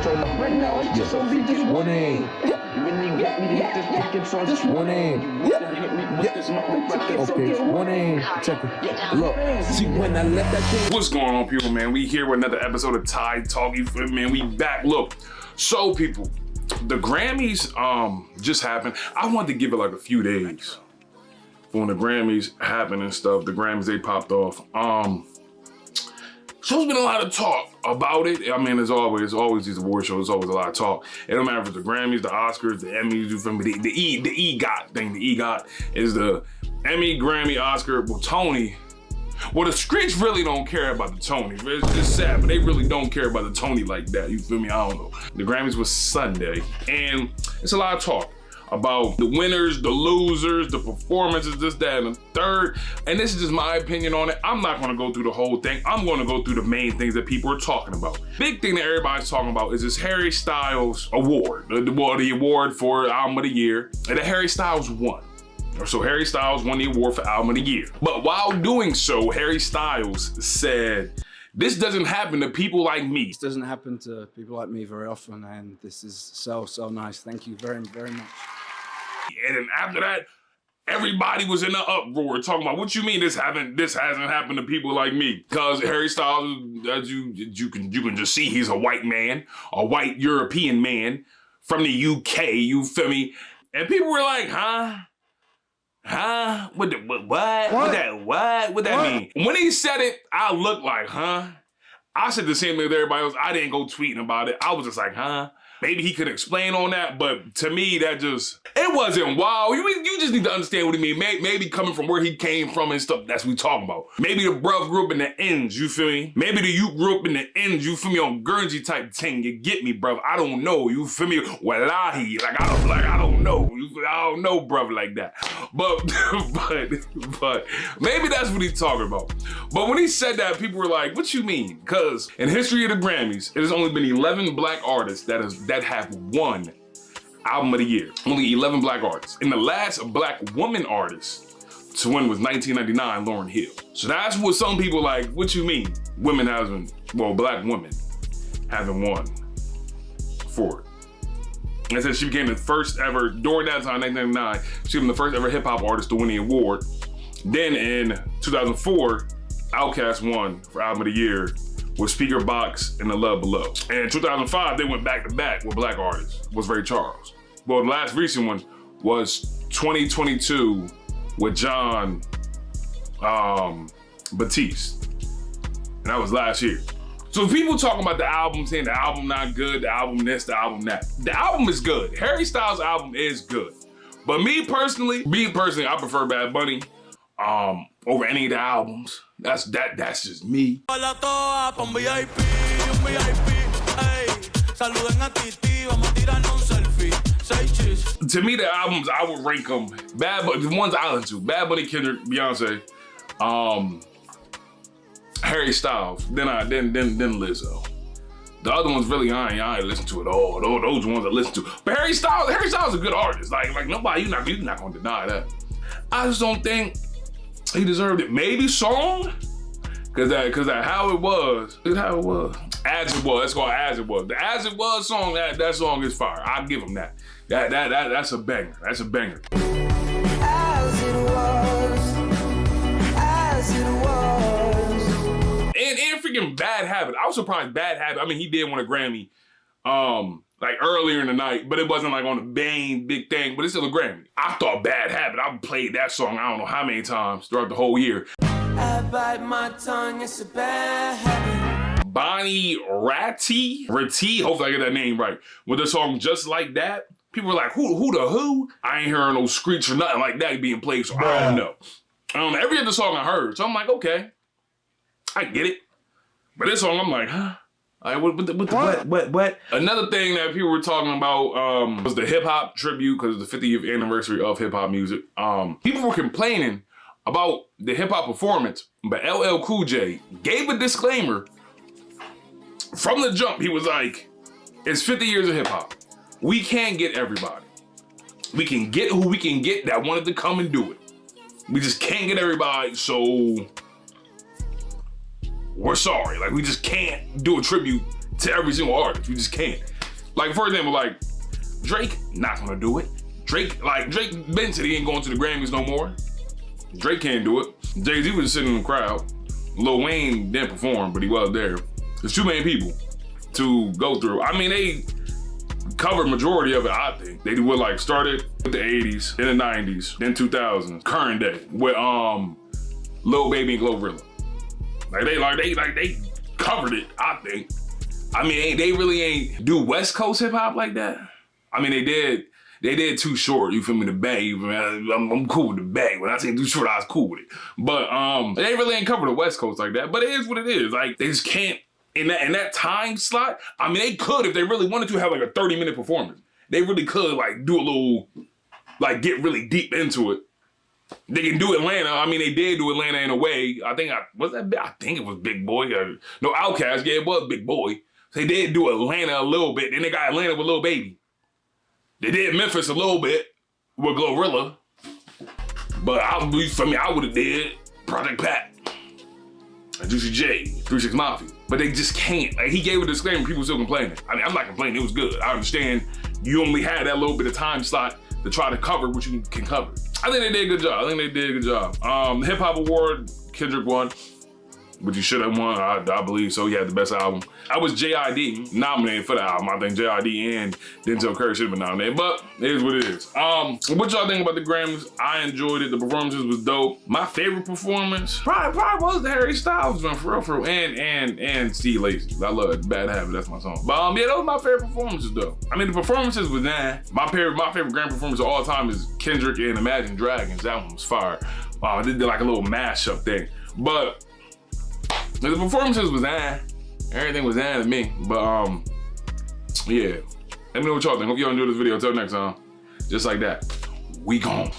Warning. Okay, warning. Check it. Look, see when I let that thing. What's going on, people, man? We here with another episode of Tide Talk. You feel me, man? We back. Look, so people, the Grammys just happened. I wanted to give it like a few days when the Grammys happened and stuff. The Grammys, they popped off. So there's been a lot of talk about it. I mean, as always these award shows, always a lot of talk. It don't matter if it's the Grammys, the Oscars, the Emmys, you feel me? The EGOT thing. The EGOT is the Emmy, Grammy, Oscar, well, Tony. Well, the streets really don't care about the Tony. It's just sad, but they really don't care about the Tony like that. You feel me? I don't know. The Grammys was Sunday, and it's a lot of talk about the winners, the losers, the performances, this, that, and the third. And this is just my opinion on it. I'm not gonna go through the whole thing. I'm gonna go through the main things that people are talking about. Big thing that everybody's talking about is this Harry Styles award. The award for Album of the Year, and that Harry Styles won. So Harry Styles won the award for Album of the Year. But while doing so, Harry Styles said, "This doesn't happen to people like me." This doesn't happen to people like me very often, and this is so nice. Thank you very, very much. And then after that, everybody was in the uproar talking about, what you mean this hasn't happened to people like me? Because Harry Styles, as you can just see, he's a white man, a white European man from the UK, you feel me? And people were like, huh? What that mean? When he said it, I looked like, huh? I said the same thing with everybody else. I didn't go tweeting about it. I was just like, huh? Maybe he could explain on that, but to me, it wasn't wow. You just need to understand what he mean. Maybe coming from where he came from and stuff, that's what we talking about. Maybe the bruv grew up in the ends, you feel me? Maybe the youth grew up in the ends, you feel me, on Guernsey type thing. You get me, bruv? I don't know, you feel me? Wallahi, I don't know. I don't know, bruv, like that. But maybe that's what he's talking about. But when he said that, people were like, what you mean? Because in history of the Grammys, it has only been 11 black artists that have won Album of the Year. Only 11 black artists. And the last black woman artist to win was 1999, Lauryn Hill. So that's what some people like, what you mean? Black women haven't won for it. And said she became the first ever, during that time, 1999, she became the first ever hip hop artist to win the award. Then in 2004, Outkast won for Album of the Year with Speaker Box and The Love Below. And in 2005, they went back to back with black artists, was Ray Charles. Well, the last recent one was 2022 with John Batiste. And that was last year. So people talking about the album, saying the album not good, the album this, the album that. The album is good. Harry Styles' album is good. But me personally, I prefer Bad Bunny over any of the albums. That's just me. To me, the albums, I would rank them, the ones I listen to, Bad Bunny, Kendrick, Beyonce, Harry Styles, then Lizzo. The other ones really, I ain't listen to it all. Those ones I listen to. But Harry Styles is a good artist. Like nobody, you're not gonna deny that. I just don't think he deserved it. Maybe song, cause that how it was. As It Was. It's called As It Was. The As It Was song, that song is fire. I'll give him that. That's a banger. That's a banger. As it was. And freaking Bad Habit. I was surprised Bad Habit. I mean, he did win a Grammy, like earlier in the night, but it wasn't like on the big thing, but it's still a Grammy. I thought Bad Habit, I played that song I don't know how many times throughout the whole year. I bite my tongue, it's a bad habit. Bonnie Raitt, hopefully I get that name right, with the song Just Like That. People were like, who? I ain't hearing no screech or nothing like that being played, so I don't know. Every other song I heard, so I'm like, okay, I get it. But this song, I'm like, huh? What? Another thing that people were talking about was the hip hop tribute, because it's the 50th anniversary of hip hop music. People were complaining about the hip hop performance, but LL Cool J gave a disclaimer from the jump. He was like, it's 50 years of hip hop. We can't get everybody. We can get who we can get that wanted to come and do it. We just can't get everybody, so we're sorry. Like, we just can't do a tribute to every single artist. We just can't. Like, for example, like, Drake, not gonna do it. Drake Ben said he ain't going to the Grammys no more. Drake can't do it. Jay-Z was just sitting in the crowd. Lil Wayne didn't perform, but he was there. There's too many people to go through. I mean, they covered majority of it, I think. They would like started with the 80s, then the 90s, then 2000s, current day, with Lil Baby and Glorilla. They covered it, I think. I mean, they really ain't do West Coast hip hop like that. I mean, they did Too Short, you feel me, the Bay. I'm cool with the Bay. When I say Too Short, I was cool with it. But they really ain't covered the West Coast like that. But it is what it is. Like, they just can't, in that time slot, I mean, they could, if they really wanted to, have like a 30-minute performance. They really could, like, do a little, like, get really deep into it. They can do Atlanta. I mean, they did do Atlanta in a way. I think it was Big Boy. No, Outkast. Yeah, it was Big Boy. So they did do Atlanta a little bit. Then they got Atlanta with Lil Baby. They did Memphis a little bit with Glorilla. But I would have did Project Pat and Juicy J, 3 6 Mafia. But they just can't. Like, he gave a disclaimer, people still complaining. I mean, I'm not complaining, it was good. I understand you only had that little bit of time slot to try to cover what you can cover. I think they did a good job. The Hip Hop Award, Kendrick won, which he should have won. I believe so. He had the best album. I was JID nominated for the album. I think JID and Denzel Curry should have been nominated, but it is what it is. What y'all think about the Grammys? I enjoyed it. The performances was dope. My favorite performance probably was the Harry Styles one, for real, and Steve Lacy. I love it. Bad Habit. That's my song. But yeah, those were my favorite performances though. I mean, the performances was my favorite Grammy performance of all time is Kendrick and Imagine Dragons. That one was fire. Wow, they did like a little mashup thing, but the performances was everything was to me. But yeah, let me know what y'all think. Hope y'all enjoyed this video. Until next time, just like that, we gone.